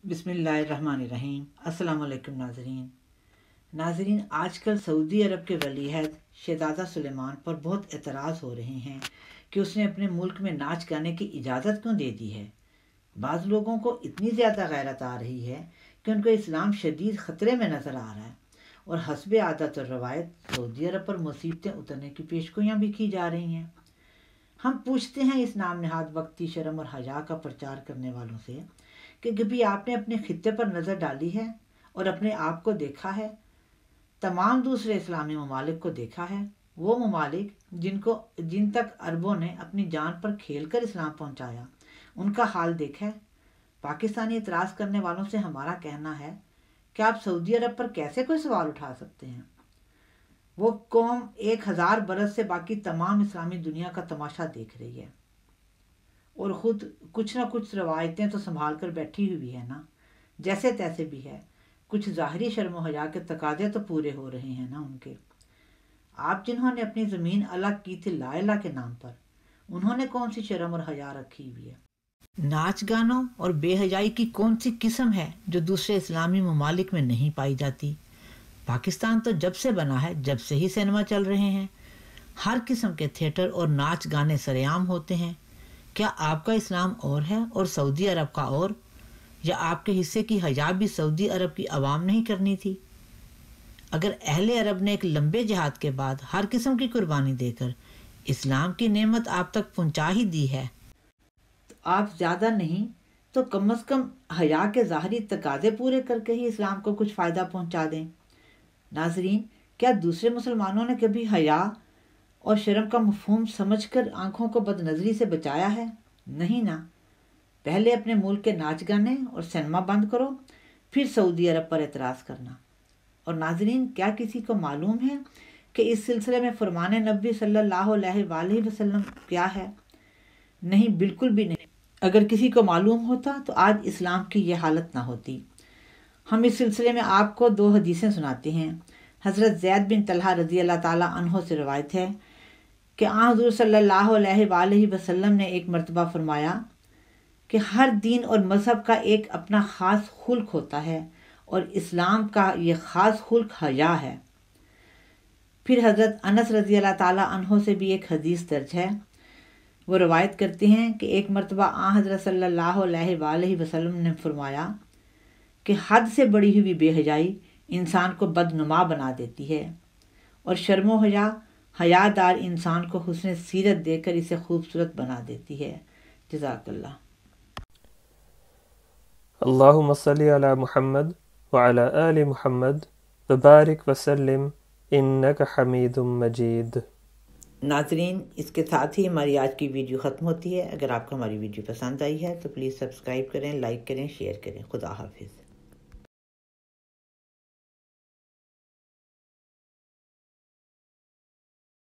बिस्मिल्लाहिर्रहमानिर्रहीम। अस्सलाम वालेकुम नाज़रीन, आजकल सऊदी अरब के वलीअहद शहज़ादा सुलेमान पर बहुत एतराज़ हो रहे हैं कि उसने अपने मुल्क में नाच गाने की इजाज़त क्यों दे दी है। बाज़ लोगों को इतनी ज़्यादा गैरत आ रही है कि उनको इस्लाम शदीद ख़तरे में नज़र आ रहा है और हस्बे आदत और रवायत सऊदी अरब पर मुसीबतें उतरने की पेशगोइयाँ भी की जा रही हैं। हम पूछते हैं इस नाम नहाद वक्ती शर्म और हया का प्रचार करने वालों से कि कभी आपने अपने खित्ते पर नज़र डाली है और अपने आप को देखा है, तमाम दूसरे इस्लामी ममालिक को देखा है, वो ममालिक जिन तक अरबों ने अपनी जान पर खेल कर इस्लाम पहुँचाया, उनका हाल देखा है। पाकिस्तानी इतराज़ करने वालों से हमारा कहना है कि आप सऊदी अरब पर कैसे कोई सवाल उठा सकते हैं। वो कौम 1000 बरस से बाकी तमाम इस्लामी दुनिया का तमाशा देख रही है और ख़ुद कुछ ना कुछ रवायतें तो संभाल कर बैठी हुई है ना, जैसे तैसे भी है। कुछ ज़ाहरी शर्म व हया के तकाजे तो पूरे हो रहे हैं ना उनके। आप जिन्होंने अपनी ज़मीन अलग की थी ला इलाह के नाम पर, उन्होंने कौन सी शर्म और हया रखी हुई है। नाच गानों और बेहयाई की कौन सी किस्म है जो दूसरे इस्लामी ममालिक में नहीं पाई जाती। पाकिस्तान तो जब से बना है, जब से ही सिनेमा चल रहे हैं, हर किस्म के थिएटर और नाच गाने सरेआम होते हैं। क्या आपका इस्लाम और है और सऊदी अरब का और, या आपके हिस्से की हया भी सऊदी अरब की आवाम नहीं करनी थी। अगर अहले अरब ने एक लंबे जिहाद के बाद हर किस्म की कुर्बानी देकर इस्लाम की नेमत आप तक पहुंचा ही दी है, तो आप ज़्यादा नहीं तो कम से कम हया के ज़ाहरी तकाजे पूरे करके ही इस्लाम को कुछ फ़ायदा पहुंचा दें। नाजरीन, क्या दूसरे मुसलमानों ने कभी हया और शर्म का मफहूम समझकर आंखों को बदनजरी से बचाया है? नहीं ना। पहले अपने मुल्क के नाच गाने और सिनेमा बंद करो, फिर सऊदी अरब पर एतराज़ करना। और नाजरीन, क्या किसी को मालूम है कि इस सिलसिले में फरमान नबी सल्लल्लाहु अलैहि वसल्लम क्या है? नहीं, बिल्कुल भी नहीं। अगर किसी को मालूम होता तो आज इस्लाम की ये हालत ना होती। हम इस सिलसिले में आपको 2 हदीसें सुनाते हैं। हज़रत ज़ैद बिन तलहा रज़ी अल्लाह ताला अन्हो से रवायत है कि हुज़ूर सल्लल्लाहु अलैहि वसल्लम ने एक मरतबा फरमाया कि हर दीन और मज़हब का एक अपना ख़ास खुल्क होता है और इस्लाम का ये ख़ास खुल्क हया है। फिर हज़रत अनस रज़ी अल्लाह ताला अन्हो से भी एक हदीस दर्ज है। वो रवायत करते हैं कि एक मरतबा हज़रत सल्लल्लाहु अलैहि वसल्लम ने फरमाया कि हद से बढ़ी हुई बेहयाई इंसान को बदनुमा बना देती है और शर्म व हया हयादार इंसान को हुस्न सीरत देकर इसे खूबसूरत बना देती है। जज़ाकल्लाह। अल्लाहुम्मा सल्ली अला मुहम्मद व अला आलि मुहम्मद व बारिक व सल्लिम इन्नका हमीदुम मजीद। नाज़रीन, इसके साथ ही हमारी आज की वीडियो ख़त्म होती है। अगर आपको हमारी वीडियो पसंद आई है तो प्लीज़ सब्सक्राइब करें, लाइक करें, शेयर करें। खुदा हाफिज़।